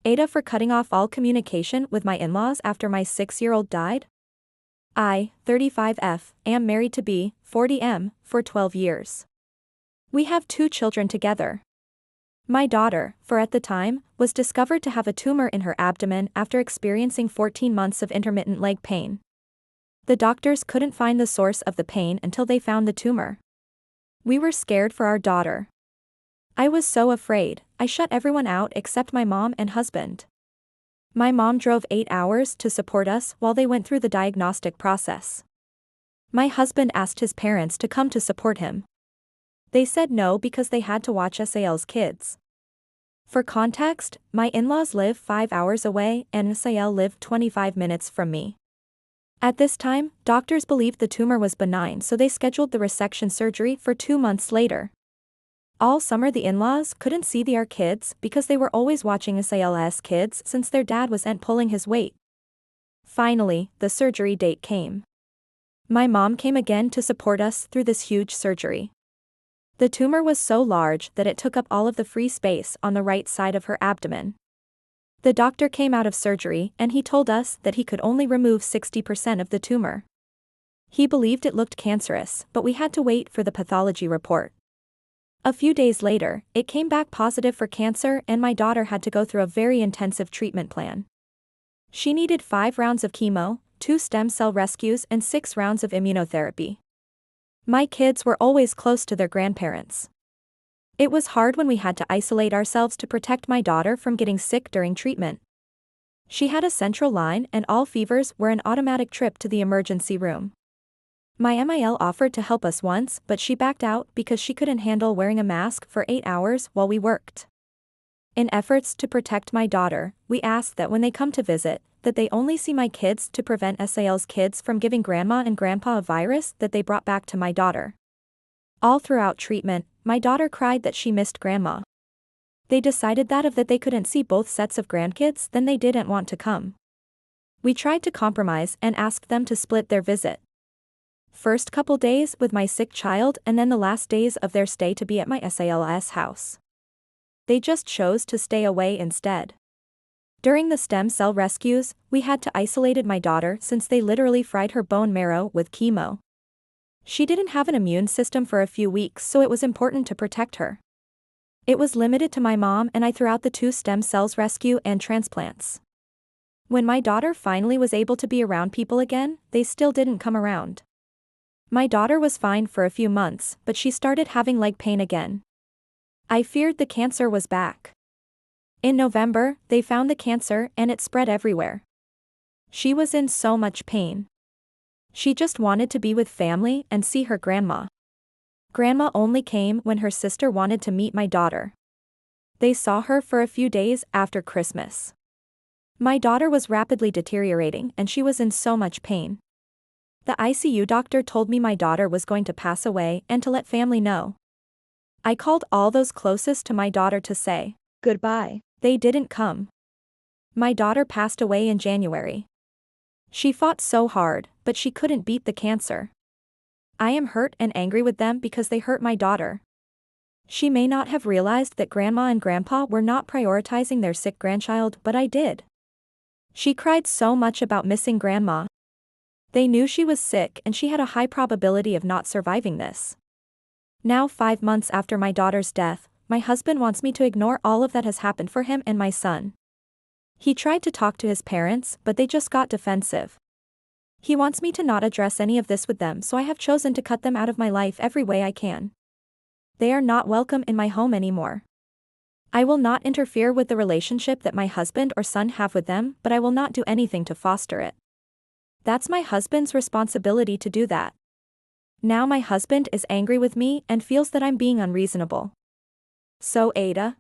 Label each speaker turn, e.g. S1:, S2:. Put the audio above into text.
S1: AITA for cutting off all communication with my in-laws after my 6-year-old died? I, 35F, am married to B, 40M, for 12 years. We have 2 children together. My daughter, for at the time, was discovered to have a tumor in her abdomen after experiencing 14 months of intermittent leg pain. The doctors couldn't find the source of the pain until they found the tumor. We were scared for our daughter. I was so afraid, I shut everyone out except my mom and husband. My mom drove 8 hours to support us while they went through the diagnostic process. My husband asked his parents to come to support him. They said no because they had to watch SAL's kids. For context, my in-laws live 5 hours away and SAL lived 25 minutes from me. At this time, doctors believed the tumor was benign, so they scheduled the resection surgery for 2 months later. All summer the in-laws couldn't see our kids because they were always watching SAL's kids since their dad wasn't pulling his weight. Finally, the surgery date came. My mom came again to support us through this huge surgery. The tumor was so large that it took up all of the free space on the right side of her abdomen. The doctor came out of surgery and he told us that he could only remove 60% of the tumor. He believed it looked cancerous, but we had to wait for the pathology report. A few days later, it came back positive for cancer and my daughter had to go through a very intensive treatment plan. She needed 5 rounds of chemo, 2 stem cell rescues and 6 rounds of immunotherapy. My kids were always close to their grandparents. It was hard when we had to isolate ourselves to protect my daughter from getting sick during treatment. She had a central line and all fevers were an automatic trip to the emergency room. My MIL offered to help us once, but she backed out because she couldn't handle wearing a mask for 8 hours while we worked. In efforts to protect my daughter, we asked that when they come to visit, that they only see my kids to prevent SAL's kids from giving grandma and grandpa a virus that they brought back to my daughter. All throughout treatment, my daughter cried that she missed grandma. They decided that if they couldn't see both sets of grandkids, then they didn't want to come. We tried to compromise and asked them to split their visit. First couple days with my sick child and then the last days of their stay to be at my SAL's house. They just chose to stay away instead. During the stem cell rescues, we had to isolate my daughter since they literally fried her bone marrow with chemo. She didn't have an immune system for a few weeks, so it was important to protect her. It was limited to my mom and I throughout the 2 stem cells rescue and transplants. When my daughter finally was able to be around people again, they still didn't come around. My daughter was fine for a few months, but she started having leg pain again. I feared the cancer was back. In November, they found the cancer and it spread everywhere. She was in so much pain. She just wanted to be with family and see her grandma. Grandma only came when her sister wanted to meet my daughter. They saw her for a few days after Christmas. My daughter was rapidly deteriorating and she was in so much pain. The ICU doctor told me my daughter was going to pass away and to let family know. I called all those closest to my daughter to say goodbye. They didn't come. My daughter passed away in January. She fought so hard, but she couldn't beat the cancer. I am hurt and angry with them because they hurt my daughter. She may not have realized that grandma and grandpa were not prioritizing their sick grandchild, but I did. She cried so much about missing grandma. They knew she was sick and she had a high probability of not surviving this. Now 5 months after my daughter's death, my husband wants me to ignore all of that has happened for him and my son. He tried to talk to his parents, but they just got defensive. He wants me to not address any of this with them, so I have chosen to cut them out of my life every way I can. They are not welcome in my home anymore. I will not interfere with the relationship that my husband or son have with them, but I will not do anything to foster it. That's my husband's responsibility to do that. Now my husband is angry with me and feels that I'm being unreasonable. So AITA,